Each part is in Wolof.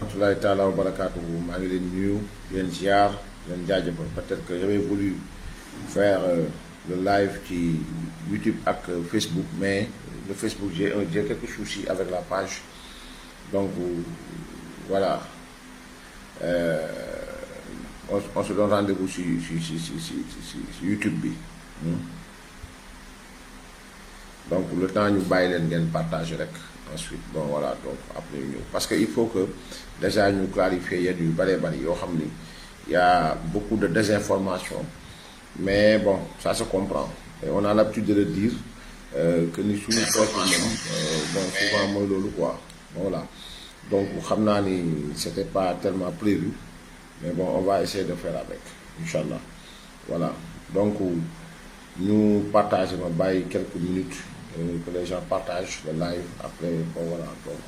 rahmatullahi taala wa barakatuhu maa ngi leen nuyu leen ziar leen jaajëfal peut-être que j'avais voulu faire le live ci YouTube ak Facebook mais le Facebook j'ai quelques soucis avec la page donc voilà on se donne rendez-vous sur YouTube bi donc le temps ñu bàyyi leen ngeen partager rek ensuite bon voilà donc après ñu parce que il faut que déjà ñu clarifier yenn yu bëree bëri yoo xam ni y a beaucoup de désinformation mais bon ça se comprend et on a l'habitude de le dire que ni suñu poche moom bon souvent mooy loolu quoi voilà donc xam naa ni c'était pas tellement prévu mais bon on va essayer de faire avec inchallah voilà donc ñu partager ma bàyyi quelques minutes que les gens partagent le live après bon voilà donc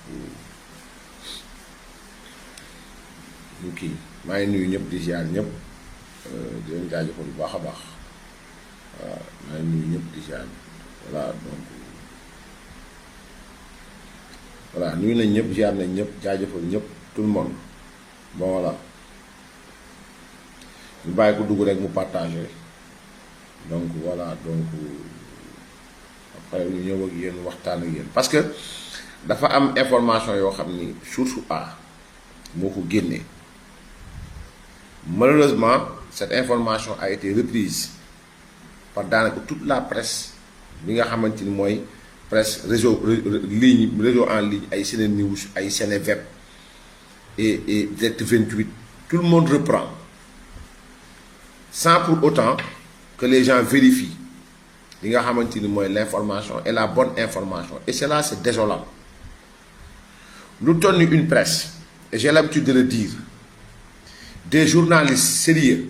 ñu kii maa ngi nuyu ñëpp di ziar ñëpp di leen jaajëfal bu baax a baax waaw maa ngi nuyu ñëpp di ziar voilà donc voilà nuyu nañ ñëpp ziar nañ ñëpp jaajëfal ñëpp tout le monde bon voilà ñu bàyyi ko dugg rek mu partager donc voilà donc après ñu ñëw ak yéen waxtaan ak yéen parce que dafa am information yoo xam ni source A moo ko génnee malheureusement cette information a été reprise par daanaka toute la presse bi nga xamante ni mooy presse réseau en ligne ay SeneNews ay Seneweb et Direct 28 tout le monde reprend sans pour autant que les gens vérifient li nga xamante ni mooy l'information et la bonne information et cela c'est désolant lu toll ni une presse et j'ai l'habitude de le dire des journalistes sérieux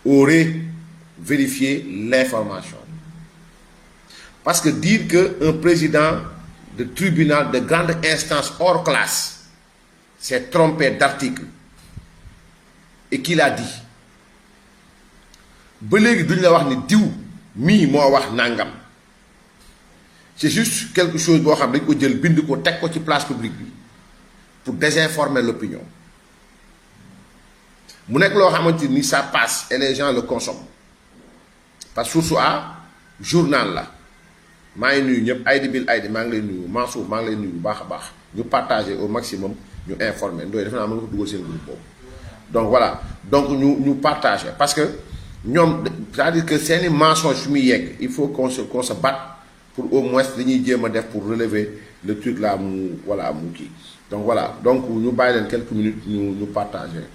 auraient vérifié l'information parce que dire que un président de tribunal de grande instance hors classe s'est trompé d'article et qu'il a dit ba léegi duñ la wax ni diw mii moo wax nangam c'est juste quelque chose boo xam dañ ko jël bind ko teg ko ci place publique bi pour désinformer l'opinion mu nekk loo xamante ni ça passe et les gens le consomment parce que source A journal la maa ngi nuyu ñëpp Aïdi Bil Aïdi maa ngi lay nuyu Mansour maa ngi lay nuyu bu baax a baax ñu partager au maximum ñu informer ndoy defe naa mën nga ko dugal seen groupe boobu donc voilà donc ñu partager parce que ñoom c'est-à-dire que seeni mensonge fi muy yegg il faut qu'on se batte pour au moins li ñuy jéem a def pour relever le truc là mu voilà mu kii donc voilà donc ñu bàyyi leen quelques minutes ñu partager.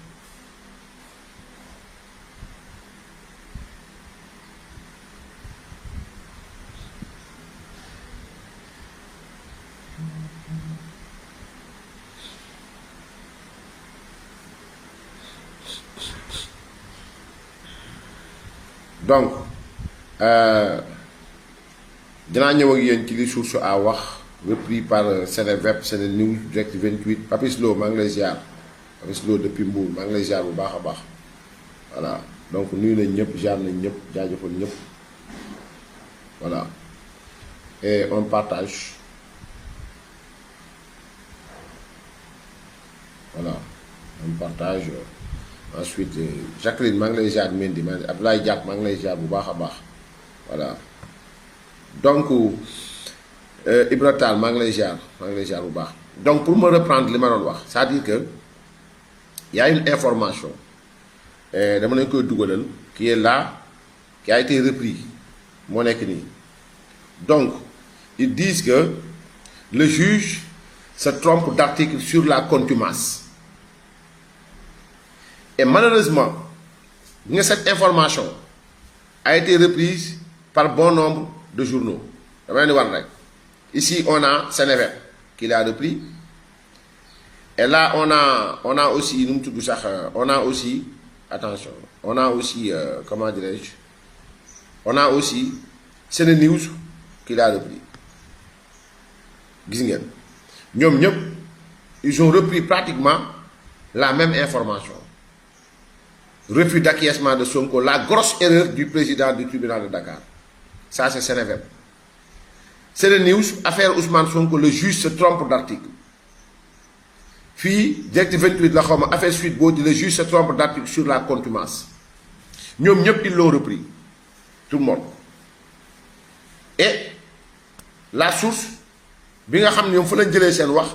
donc dinaa ñëw ak yéen ci li source A wax repris par Seneweb SeneNews Direct 28 Papis Lo maa ngi lay ziar Papis Lo depuis Mbour maa ngi lay ziar bu baax a baax voilà donc nuyu nañ ñëpp ziar nañ ñëpp jaajëfal ñëpp voilà et on partage voilà on partage. Ensuite Jacqueline maa ngi lay ziar Mendy maa ngi Abdoulaye Diak maa ngi lay ziar bu baax a baax voilà donc Ibra Tall maa ngi lay ziar bu baax donc pour me reprendre li ma doon wax c'est-à-dire que y a une information dama leen koy dugalal qui est là qui a été repris moo nekk nii donc ils disent que le juge se trompe d'article sur la contumace. Et malheureusement, cette information a été reprise par bon nombre de journaux. Ici, on a Seneweb qui l'a repris. Et là, on a aussi, attention, on a aussi, comment dirais-je, on a aussi SeneNews qui l'a repris. Ils ont repris pratiquement la même information. Refus d'acquiescement de Sonko, la grosse erreur du président du tribunal de Dakar. Ça, c'est Seneweb. SeneNews, affaire Ousmane Sonko, le juge se trompe d'article. fii directive 28 la xaw ma affaire suite boo di le juge se trompe d'article sur la contumace ñoom ñëpp ils l'ont repris tout le monde et la source bi nga xam ne ñoom fa lañ jëlee seen wax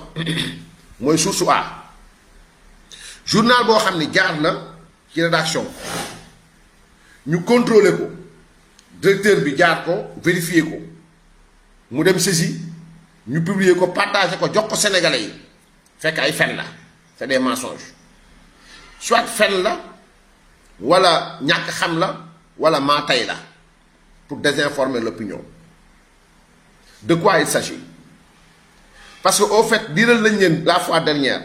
mooy source A journal boo xam ne jaar na ci rédaction ñu contrôler ko directeur bi jaar ko vérifier ko mu dem saisi ñu publier ko partager ko jox ko sénégalais yi fekk ay fen la c'est des mensonges soit fen la wala ñàkk xam la wala maa tay la pour désinformer l'opinion. De quoi il s'agit? Parce qu'au fait, dire la fois dernière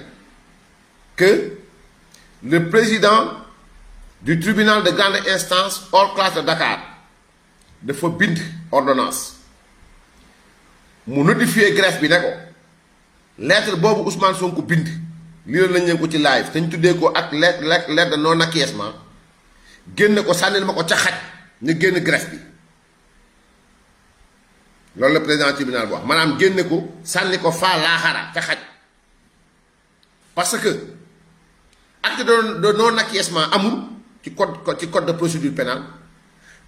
que le président du tribunal de grande instance hors classe de Dakar dafa bind ordonnance mu notifier greffe bi ne ko lettre boobu Ousmane Sonko bind lii lañ leen ko ci live te ñu tuddee ko ak lettre de non acquiescement génn ko sànnil ma ko ca xaj ñu génn greffe bi loolu le président tribunal bu wax maanaam génne ko sànni ko faa laaxara ca xaj parce que acte de non acquiescement amul ci code de procédure pénale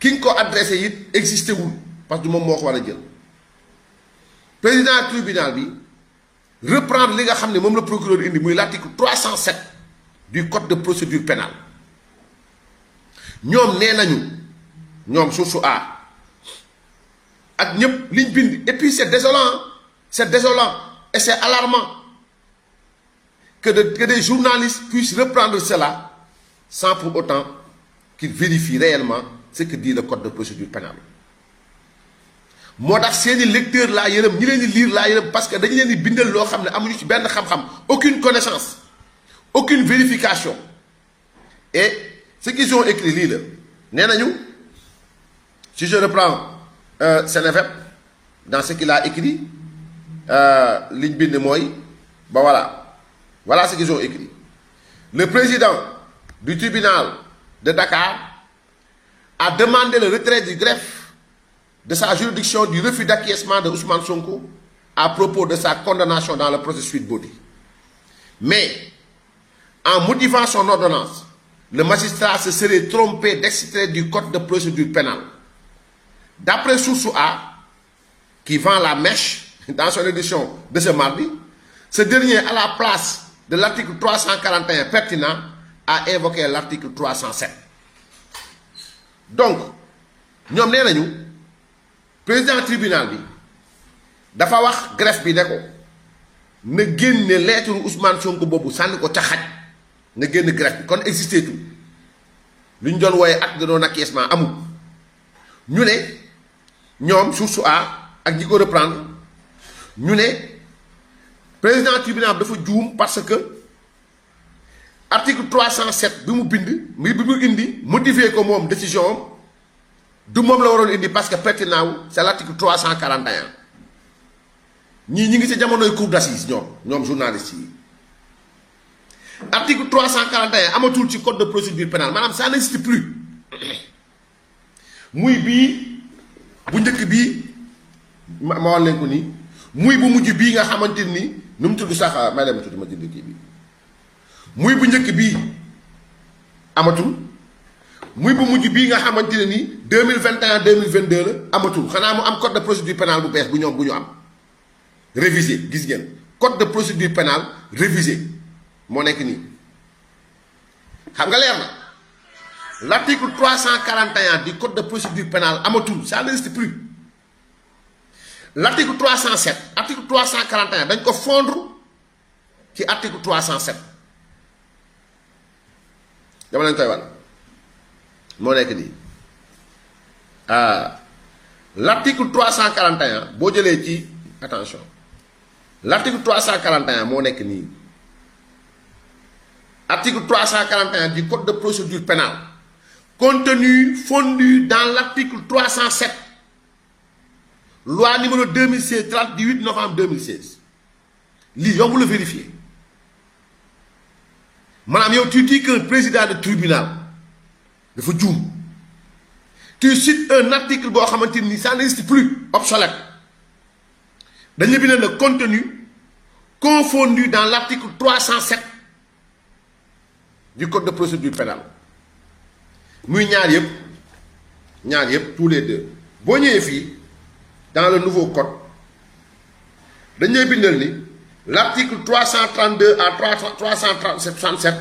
ki nga ko adressé it existé wul parce que moom moo ko war a jël président tribunal bi reprendre li nga xam ne moom la procureur indi muy l'article 307 du code de procédure pénale ñoom nee nañu ñoom source A ak ñëpp liñ bind et puis c'est désolant et c'est alarmant que des journalistes puissent reprendre cela sans pour autant qu'ils vérifient réellement ce que dit le code de procédure pénale moo tax seeni lecteur laa yërëm ñi leen di lire laa yërëm parce que dañu leen di bindal loo xam ne amuñu ci benn xam-xam aucune connaissance aucune vérification et ce qu'ils ont écrit lii la nee nañu si je reprends Seneweb dans ce qu'il a écrit liñ bind mooy ba voilà ce qu'ils ont écrit le président du tribunal de Dakar a demandé le retrait du greffe de sa juridiction du refus d'acquiescement de Ousmane Sonko à propos de sa condamnation dans le procès Sweet Beauté. Mais en motivant son ordonnance, le magistrat se serait trompé d'extrait du code de procédure pénale. D'après Source A, qui vend la mèche dans son édition de ce mardi, ce dernier, à la place de l'article 341 pertinent, a invoqué l'article 307. Donc, ñoom nee nañu président tribunal bi dafa wax greffe bi ne ko na génne lettre Ousmane Sonko boobu sànni ko ca xaj na génn greffe bi kon existé tout lu ñu doon wooye acte de non acquiescement amul ñu ne ñoom source A ak ñi ko reprendre ñu ne président tribunal bi dafa juum parce que article 307 bi mu bind bi mu indi modifié ko moom décision am du moom la waroon indi parce que pertinent wu c'est l'article 341 ñii ñi ngi ci jamonoy cour d'assises ñoom journalistes yi article 341 amatul ci code de procédure pénale maanaam ça n'existe plus muy bii bu njëkk bii ma wax leen ko nii muy bu mujj bii nga xamante ni nu mu tudd sax may leen ma tudd ma jënd kii bi muy bu njëkk bii amatul muy bu mujj bii nga xamante ne ni 2021 2022 la amatul xanaa mu am code de procédure pénale bu bees bu ñoom bu ñu am révisé gis ngeen code de procédure pénale révisé moo nekk nii xam nga leer na l'article 341 du code de procédure pénale amatul ça n'existe plus l'article 307 article 341 dañ ko fondre ci article 307 dama lañ koy wan moo nekk nii l'article 341 boo jëlee ci attention l'article 341 moo nekk nii article 341 du code de procédure pénale contenu fondu dans l'article 307 loi numéro 2016 du 8 novembre 2016 lii yomb la vérifier maanaam yow tu dis qu'un président de tribunal dafa juum tu cites un article boo xamante ni ça n'existe plus obsolète dañu bind le contenu confondus dans l'article 307 du code de procédure pénale muy ñaar yëpp tous les deux boo ñëwee fii dans le nouveau code dañuy bindal ni l'article 332 à 367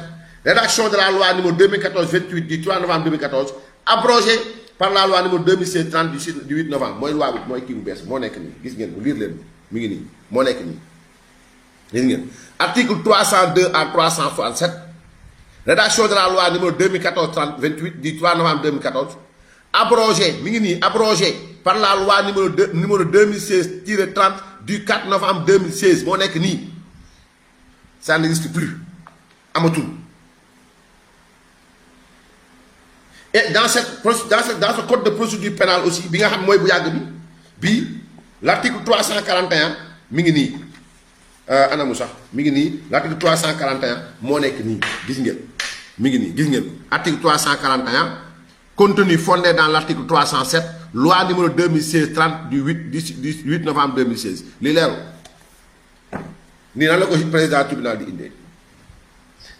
rédaction de la loi numéro 2014-28 du 3 novembre 2014 abrogée par la loi numéro 2016-30 du 8 novembre mooy loi bi mooy kii bu bees moo nekk nii gis ngeen lire leen mi ngi nii moo nekk nii gis ngeen article 302 à 367 rédaction de la loi numéro 2014-28 du 3 novembre 2014 abrogé mi ngi nii abrogé par la loi numéro 2016-30 du 4 novembre 2016 moo nekk nii ça n'existe plus amatul. Et dans ce code de procédure pénale aussi bi nga xam mooy bu yàgg bi l'article 341 mi ngi nii anamu sax mi ngi nii l'article 341 moo nekk nii gis ngeen mi ngi nii gis ngeen article 341 contenu fondé dans l'article 307 loi numéro 2016-30 du 8 novembre 2016 li leeru nii nan la ko président tribunal di indee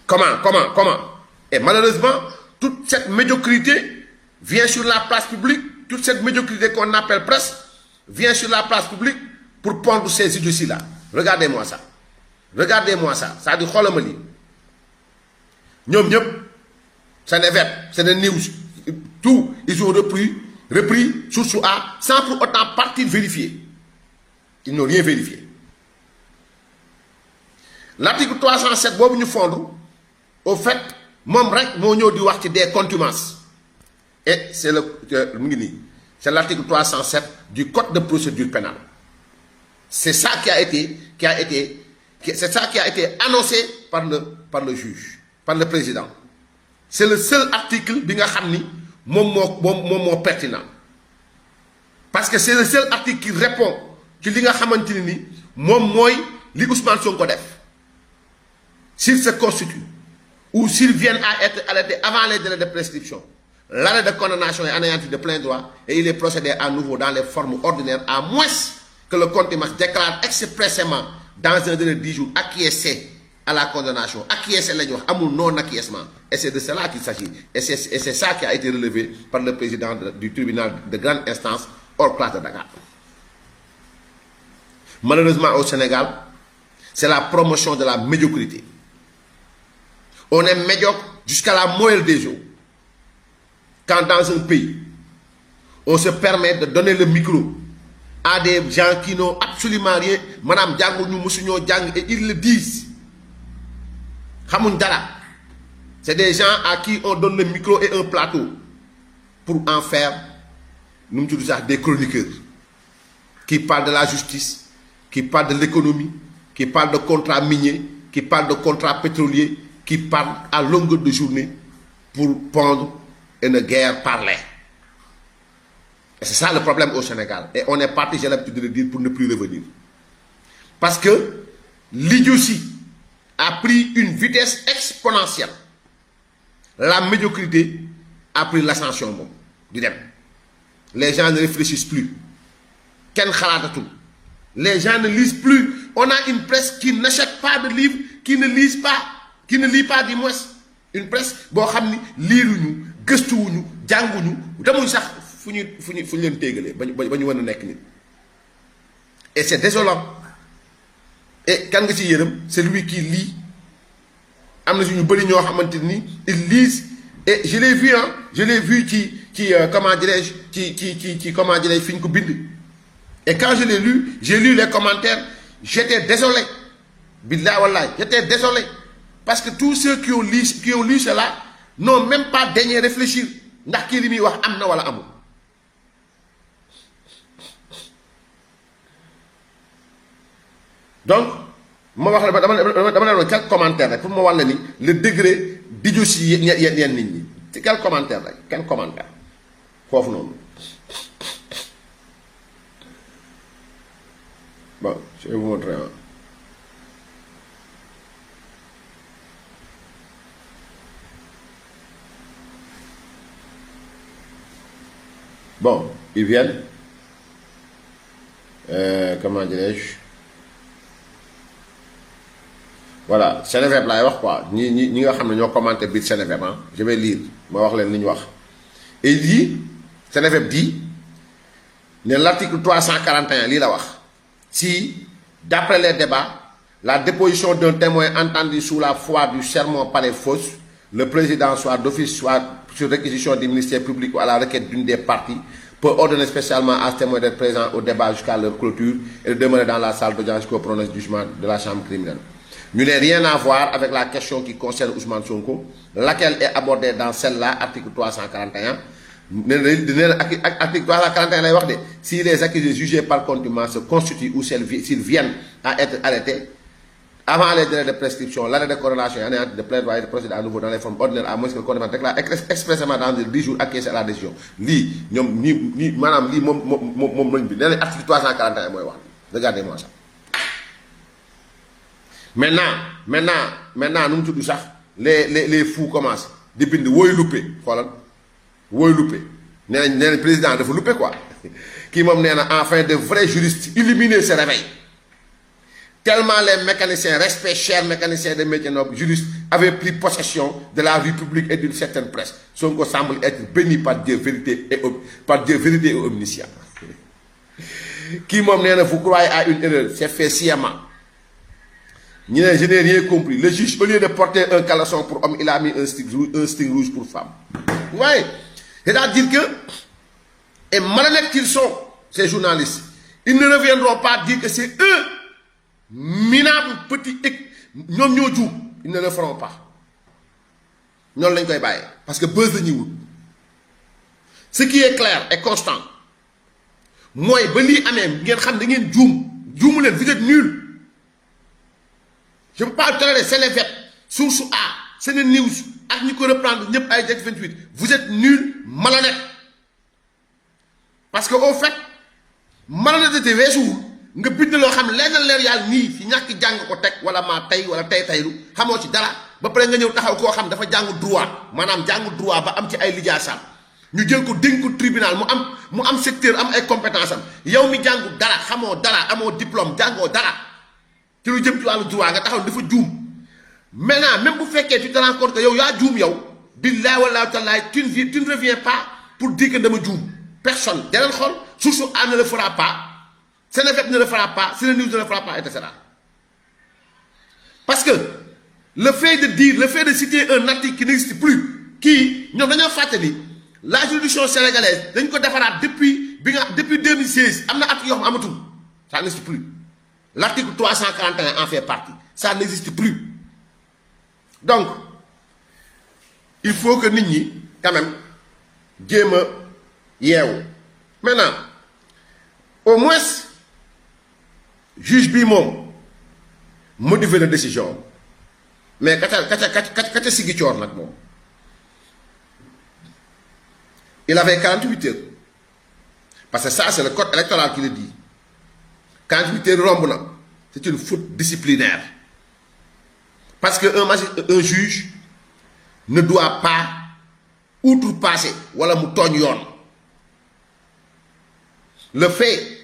comment et malheureusement toute cette médiocrité vient sur la place publique, toute cette médiocrité qu'on appelle presse vient sur la place publique pour pondre ces idioties-là. Regardez-moi ça. C'est-à-dire, xoolal lii ñoom ñëpp c'est des verbes, c'est des news, tout ils ont repris source A sans pour autant partir vérifier. Ils n'ont rien vérifié. L'article 307 boobu ñu fondre au fait moom rek moo ñëw di wax ci des contumaces et c'est l'article 307 du code de procédure pénale. C'est ça qui a été annoncé par le juge, par le président. C'est le seul article bi nga xam ni moom moo pertinent parce que c'est le seul article qui répond ci li nga xamante ni moom mooy li Ousmane Sonko def s'il se constitue ou s'ils viennent à être arrêtés avant les délais de prescription, l'arrêt de condamnation est anéanti de plein droit et il est procédé à nouveau dans les formes ordinaires à moins que le contumace déclare expressément dans un délai de 10 jours acquiescer à la condamnation. Acquiescer la ñu wax amul non acquiescement et c'est de cela qu'il s'agit et c'est ça qui a été relevé par le président du tribunal de grande instance hors classe de Dakar. Malheureusement au Sénégal, c'est la promotion de la médiocrité. On est médiocre jusqu'à la moelle des os. Quand dans un pays, on se permet de donner le micro à des gens qui n'ont absolument rien, madame Diango nous musuñoo jàng et ils le disent. Xamuñ dara. C'est des gens à qui on donne le micro et un plateau pour en faire, nous disons ça, des chroniqueurs qui parlent de la justice, qui parlent de l'économie, qui parlent de contrats miniers, qui parlent de contrats pétroliers, qui parlent à longueur de journée pour pondre et ne guère parler. Et c'est ça le problème au Sénégal. Et on est parti, j'ai l'habitude de le dire, pour ne plus revenir. Parce que l'idiotie a pris une vitesse exponentielle. La médiocrité a pris l'ascension moom di dem. Les gens ne réfléchissent plus. Kenn xalaatatul. Les gens ne lisent plus. On a une presse qui n'achète pas de livres, qui ne lit pas du moins. Une presse boo xam ni liiruñu gëstuwuñu jànguñu demuñ sax fu ñu leen téegalee ba ñu mën a nekk nit. Et c'est désolant. Et kan nga ci yërëm c'est lui qui lit. Am na suñu bëri ñoo xamante ni ils lisent et je l'ai vu ci comment dirais-je ci comment dirais-je fi ñu ko bind. Et quand je l'ai lu, j'ai lu les commentaires, j'étais désolé. Billah wallahi, j'étais désolé. Parce que tous ceux qui ont lu cela n'ont même pas daigné réfléchir ndax kii li muy wax am na wala amul. Donc ma wax la dama leen woon quelques commentaires rek pour ma wax la ni le degré d'idiotie yenn nit ñi ci quelques commentaires rek quelques commentaires foofu noonu. Bon, je vais vous montrer. Bon, ils viennent. Comment dirais-je? voilà Seneweb laay wax quoi ñi nga xam ne ñoo commenté biir Seneweb ah je vais lire ma wax leen li ñu wax. Et il dit Seneweb dit ne l'article 341 lii la wax si d'après les débats la déposition d'un témoin entendu sous la foi du serment paraît fausse, le président soit d'office soit sur réquisition du ministère public ou à la requête d'une des parties peut ordonner spécialement à ce témoin d'être présent au débat jusqu'à leur clôture et de demeurer dans la salle d'audience jusqu'au prononcé du jugement de la chambre criminelle. Nous n'avons rien à voir avec la question qui concerne Ousmane Sonko, laquelle est abordée dans celle-là, article 341. Article 341 lay wax de si les accusés jugés par contumace se constituent ou s'ils viennent à être arrêtés avant les délais de prescription, l'arrêt de coordination et anéantissement de plaidoyer de procéder à nouveau dans les formes ordinaires à moins que le condamné déclare expressément dans les 10 jours acquiescé à la décision. Lii ñoom nii maanaam lii moom lañ bi nee nañ article 341 mooy wax regardez-moi ça. Maintenant nu mu tudd sax les fous commencent di bind wooyu luppe xoolal wooyu luppe nee nañ président dafa luppe quoi kii moom nee na enfin de vrais juristes illuminés se réveillent. Tellement les mécaniciens, respect chers mécaniciens des métiers nobles, juristes, avaient pris possession de la vie publique et d'une certaine presse. Sonko semble être béni par Dieu vérité et omniscient. Qui m'a dit, vous croyez à une erreur, c'est fait sciemment. Je n'ai rien compris. Le juge, au lieu de porter un caleçon pour homme, il a mis un string rouge pour femme. Ouais. C'est-à-dire que, et malhonnêtes qu'ils sont, ces journalistes, ils ne reviendront pas dire que c'est eux minables petits ñoom ñoo juum ils ne le feront pas ñoom lañ koy bàyyee parce que buzz la ñuy wut ce qui est clair et constant mooy ba lii amee ngeen xam da ngeen juumu leen vous êtes nuls. Je ne peux pas tolérer Seneweb Source A Sene News ak ñi ko reprendre ñëpp ay Direct 28 vous êtes nuls malhonnêtes parce que au fait malhonnêteté weesuwul nga bind loo xam leer yàlla nii fi ñàkk jàng ko teg wala maa tey wala taylu xamoo ci dara ba pare nga ñëw taxaw koo xam dafa jàng droit maanaam jàng droit ba am ci ay lijaasam ñu jël ko dénk ko tribunal mu am secteur am ay compétence am yow mi jàngu dara xamoo dara amoo diplôme jàngoo dara ci lu jëm ci wàllu droit nga taxaw dafa juum maintenant même bu fekkee tu te rends compte que yow yaa juum yow billahi wallahi taala tu ne reviens pas pour dire que dama juum personne deneen xool Source A ne le fera pas Seneweb ne le fera pas, Sene News ne le fera pas, etc. Parce que le fait de dire, le fait de citer un article qui n'existe plus, qui, nous avons fait la juridiction sénégalaise, nous avons fait depuis 2016, ça n'existe plus. L'article 341 en fait partie. Ça n'existe plus. Donc, il faut que nous, quand même, maintenant, au moins, juge bi moom modifier la décision mais kata sigi coor nag moom il avait 48 heures parce que ça c'est le code électoral qui le dit 48 heures romb na c'est une faute disciplinaire parce que un juge ne doit pas outrepasser wala mu tooñ yoon le fait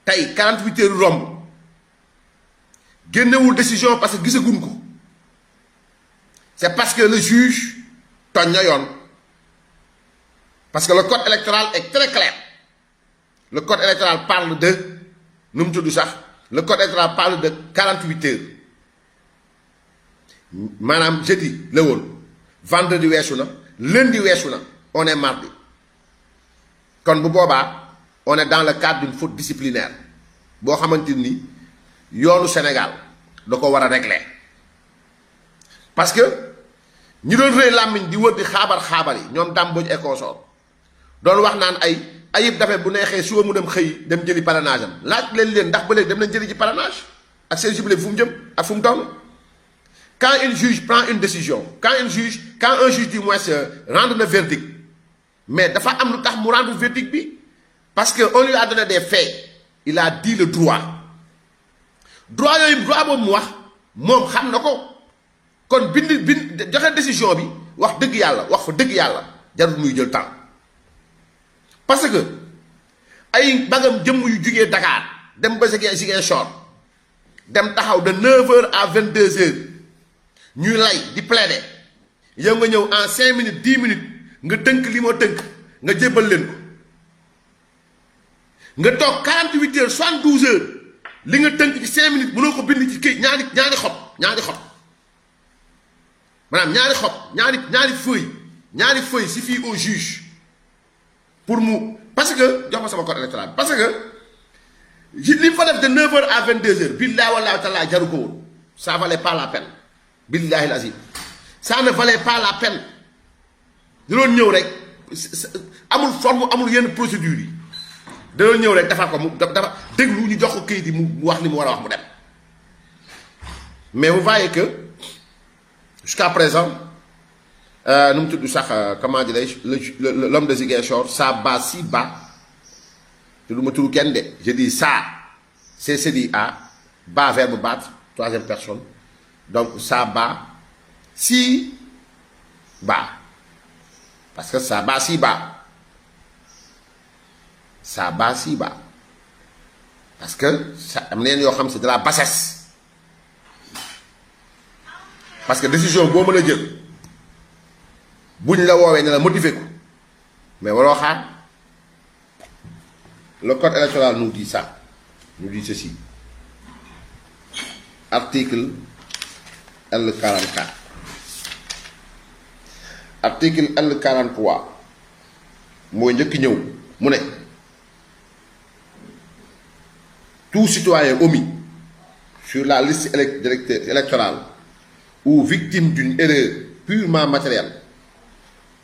tey 48 heures romb génnewul décision parce que gisaguñ ko c'est parce que le juge tooñ na yoon parce que le code électoral est très clair le code électoral parle de nu mu tudd sax le code électoral parle de 48 heures maanaam jeudi la woon vendredi weesu na lundi weesu na on est mardi kon bu boobaa on est dans le cadre d'une faute disciplinaire boo xamante ni yoonu Sénégal da ko war a régler parce que ñi doon rëy làmmiñ di wër di xaabar yi ñoom dàmbooj et consort doon wax naan ay Ayib Daffé bu neexee suba mu dem xëy dem jëli parrainage am laaj leen ndax ba léegi dem nañ jëli ci parrainage ak seen jubilé fu mu jëm ak fu mu toll quand un juge prend une décision quand un juge du moins rendre le verdict mais dafa am lu tax mu rendre verdict bi parce que on lui a donné des faits il a dit le droit yooyu droit boobu mu wax moom xam na ko kon bind joxe décision bi wax dëgg yàlla wax fa dëgg yàlla jarul muy jël temps parce que ay bagam jëmm yu jugee Dakar dem ba Ziguinchor dem taxaw de 9h à 22h ñuy lay di plaider yow nga ñëw en 5 minutes 10 minutes nga tënk li moo tënk nga jébbal leen ko nga toog 48 heures 72 heures li nga tënk ci 5 minutes mënoo ko bind ci këy ñaari xob maanaam ñaari feuille suffit au juge pour mu parce que jox ma sama code électoral parce que li fa def de 9h à 22h billahi wallahi taala jaru ko woon ça valait pas la peine billahi lazim ça ne valait pas la peine da doon ñëw rek amul forme amul yenn procédure yi da doon ñëw rek defar ko mu dafa déglu ñu jox ko këyit yi mu wax li mu war a wax mu dem mais vous voyez que jusqu'à présent nu mu tudd sax comment dirais-je l'homme de Ziguinchor ça bat si bas te du ma tudd kenn de je dis ça c'est dit à bas verbe battre troisième personne donc ça bat si bas parce que ça bat si bas ça bat si bas parce que ça am na yenn yoo xam c'est de la bassesse parce que décision boo mën a jël buñ la woowee ne la motiver ko mais waroo xaar le code électoral nous dit ça nous dit ceci article L44 article L43 mooy njëkk ñëw mu ne tout citoyen omis sur la liste électorale ou victime d'une erreur purement matérielle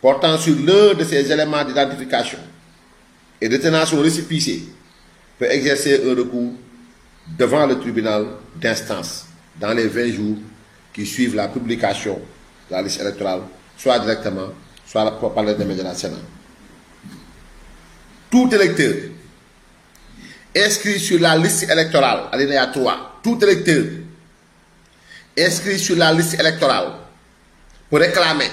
portant sur l'un de ces éléments d'identification et de tenant son récépissé peut exercer un recours devant le tribunal d'instance dans les 20 jours qui suivent la publication de la liste électorale, soit directement, soit par l'intermédiaire de la Sénat. Tout électeur inscrit sur la liste électorale, alinéa 3, tout électeur inscrit sur la liste électorale pour réclamer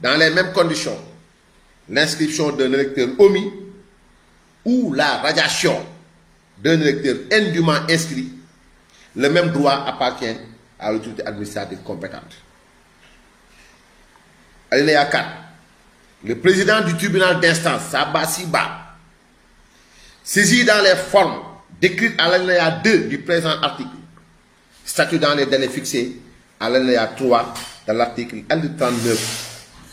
dans les mêmes conditions l'inscription d'un électeur omis ou la radiation d'un électeur indûment inscrit, le même droit appartient à l'autorité administrative compétente. Alinéa 4. Le président du tribunal d'instance, Saba Siba, saisi dans les formes décrites à l'alinéa 2 du présent article, statue dans les délais fixés à l'alinéa 3 de l'article L39,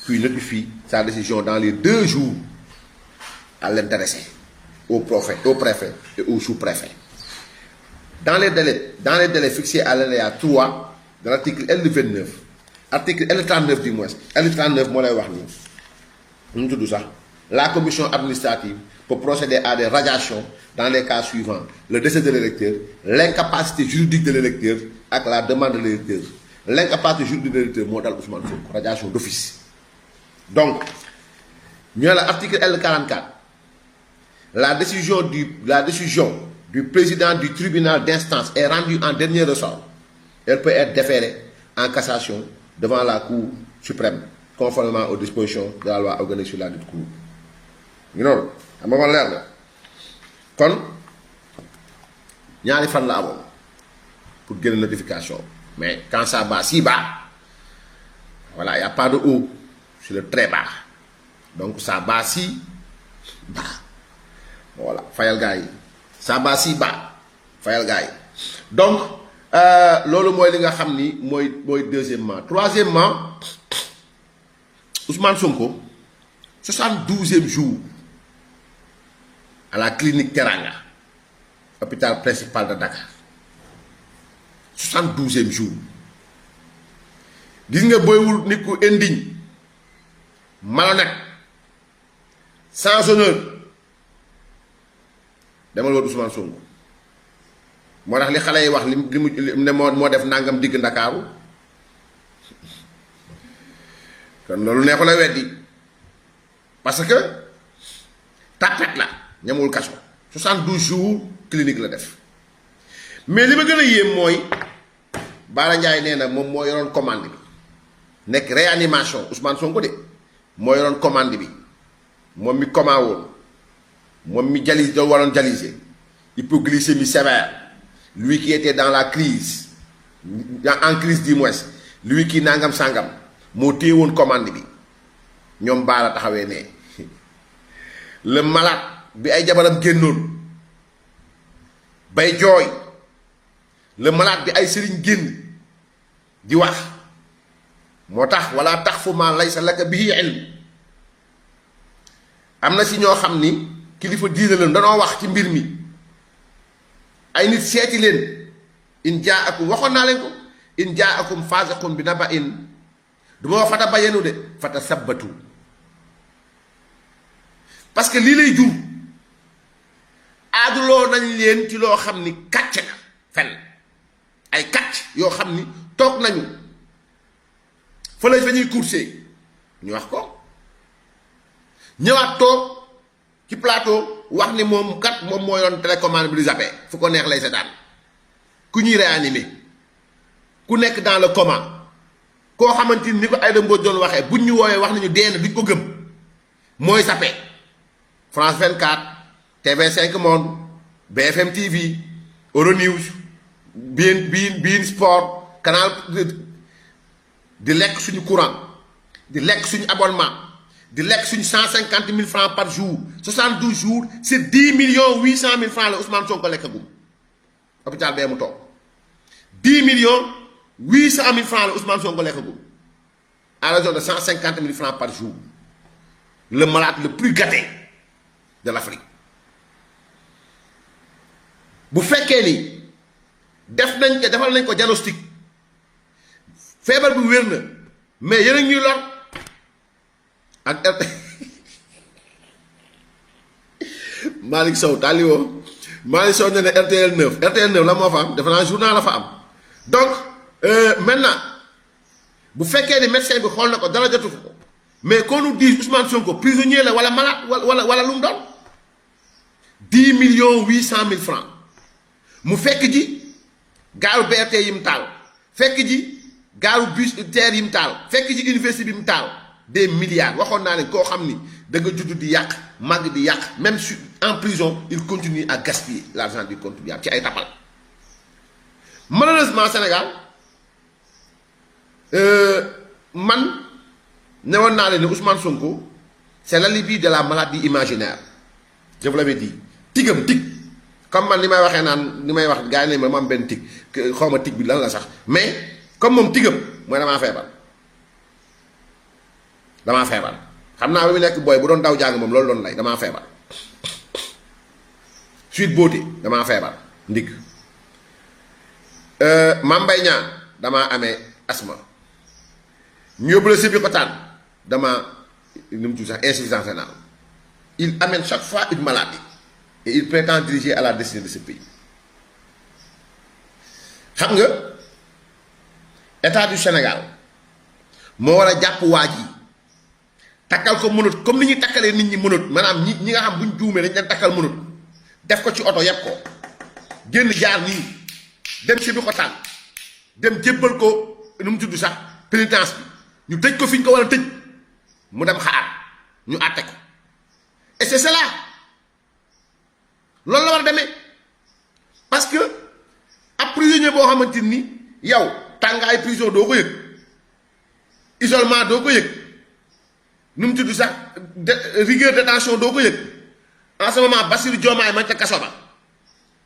puis notifie sa décision dans les 2 jours à l'intéressé, au préfet et au sous-préfet. Dans les délais fixés à l'alinéa 3 de l'article L29, article L39 du moins, L39 moo lay wax nii nu mu tudd sax la commission administrative peut procéder à des radiations dans les cas suivants: le décès de l'électeur, l'incapacité juridique de l'électeur ak la demande de l'électeur. L'incapacité juridique de l'électeur moo dal Ousmane Sonko, radiation d'office. Donc ñu ne la article L44, la décision du président du tribunal d'instance est rendue en dernier ressort. Elle peut être déférée en cassation devant la Cour suprême, conformément aux dispositions de la loi organique sur la dite Cour. ñu noonu xam nga man leer na kon ñaari fan la amoon pour génne notification, mais quand ça bat si bas, voilà, il n'y a pas de haut sur le très bas, donc ça bat si bas, voilà, fayal gars yi ça bat si bas, fayal gars yi. Donc loolu mooy li nga xam ni mooy deuxièmement. Troisièmement, Ousmane Sonko 72e jour à la clinique Teranga, hôpital principal de Dakar. 72e jour. Gis nga booy wul nit ku indigne, malhonnête, sans honneur, demal woon Ousmane Sonko. moo tax li xale yi wax li mu ne moo def nangam digg Ndakaaru kon loolu neexu la weddi parce que tapet la ñamul kaso 72 jours clinique la def. Mais li ma gën a yéem mooy Bara Ndiaye nee na moom moo yoroon commande bi, nekk réanimation Ousmane Sonko de moo yoroon commande bi, moom mi coma woon, moom mi jalis doo waroon dialysé, hypoglycémie sévère, lui qui était dans la crise en crise du moins lui qui nangam sangam moo téye woon commande bi ñoom baala taxawee ne le malade bi ay jabaram génnoon bay jooy le malade bi ay sëriñ génn di wax moo tax wala tax fu ma laysa laka bihi ilm am na si ñoo xam ni kilifa diine leen danoo wax ci mbir mi ay nit seeti leen in jaakum waxoon naa leen ko in jaakum faasiqun bi naba'in du ma wax fata bayanu de fata sabbatu parce que lii lay jur aaduloo nañ leen ci loo xam ni kàcc na fen ay kàcc yoo xam ni toog nañu fa la fa ñuy coursé ñu wax ko ñëwaat toog ci plateau wax ni moom kat moom mooy doon télécommande bi di zappé fu ko neex lay seetaan ku ñuy réanimé ku nekk dans le coma koo xamante ni ko Aïda Mbodj doon waxee buñ ñu woowee wax nañu dee na duñ ko gëm mooy zappé France 24 TV5 Monde BFM TV Euronews BeIN Sport Canal di lekk suñu courant di lekk suñu abonnement di lekk suñu 150 000 francs par jour 72 jours c'est 10 800 000 francs la Ousmane Sonko lekkagum hôpital bee mu toog 10 800 000 francs la Ousmane Sonko lekkagum à raison de 150 000 francs par jour le malade le plus gâté de l'Afrique bu fekkee ni defal nañ ko diagnostic feebar bi wér na mais yéen a ñuy lor ak Malick Sow taliwoo Malick Sow ne ne RTL 9 la moo fa am defe naa journal la fa am donc maintenant bu fekkee ni médecin bi xool na ko dara jotu ko mais qu'on nous dise Ousmane Sonko prisonnier la wala malade wala lu mu doon 10 800 000 francs mu fekk ji gaaru BRT yi mu taal fekk ji gaaru bus terre yi mu taal fekk ji université bi mu taal des milliards waxoon naa ne koo xam ni da nga judd di yàq màgg di yàq même su en prison il continue à gaspiller l'argent du contribuable ci ay tapal malheureusement Sénégal man newoon naa leen ne Ousmane Sonko c'est l'alibi de la maladie imaginaire je vous l'avais dit tig comme man li may waxee naan li may wax gars yi ne ma am benn tig xaw ma tig bi lan la sax mais comme moom tigam mooy damaa feebar xam naa ba mu nekk booy bu doon daw jàng moom loolu doon lay damaa feebar suite beauté damaa feebar ndigg Mame Mbaye Niang damaa amee asthme ñu yóbbu la sibi xotaan dama nu mu tudd sax insuffisance rénale il amène chaque fois une maladie et il prétend diriger à la destinée de ce pays xam nga état du Sénégal moo war a jàpp waa ji takkal ko mënut comme ni ñuy takkalee nit ñi mënut maanaam ñi nga xam buñ juumee dañ leen takkal mënut def ko ci oto yëpp ko génn jaar nii dem si bi ko tànn dem jébbal ko nu mu tudd sax pénitence bi ñu tëj ko fi ñu ko war a tëj mu dem xaar ñu àtte ko et c'est cela loolu la war a demee parce que ab prisonnier boo xamante ni yow tàngaay prison doo ko yëg isolement doo ko yëg nu mu tudd sax rigueur détention doo ko yëg en ce moment Bassirou Diomaye ma ca kaso ba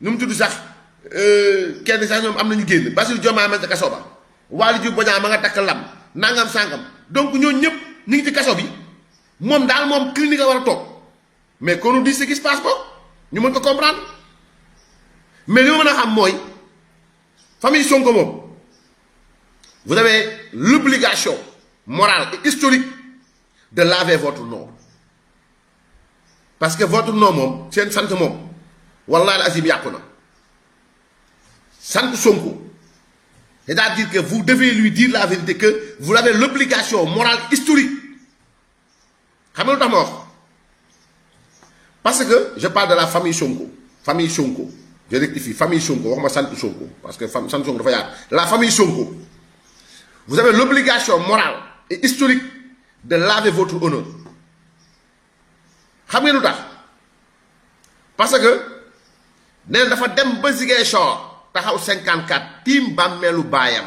nu mu tudd sax kenn sax ñoom am nañu génn Bassirou Diomaye ma ca kaso ba Waly Diouf Bodiang ma nga takk lam nangam sangam donc ñooñu ñëpp ñu ngi ci kaso bi moom daal moom clinique a war a toog mais qu'on nous dise ce qui se passe ko ñu mën ko comprendre mais li ma mën a xam mooy famille Sonko moom vous avez l'obligation morale et historique de laver votre nom parce que votre nom moom seen sant moom wallahi azim yàqu na sant Sonko c'est-à-dire que vous devez lui dire la vérité que vous avez l'obligation morale historique xam nga lu tax ma wax parce que je parle de la famille Sonko je rectifie famille Sonko waxuma sant Sonko parce que sant Sonko dafa yaatu la famille Sonko vous avez l'obligation morale et historique de laver votre honneur xam ngeen lu tax parce que nee na dafa dem ba Ziguinchor taxaw 54 tiim bàmmeelu baayam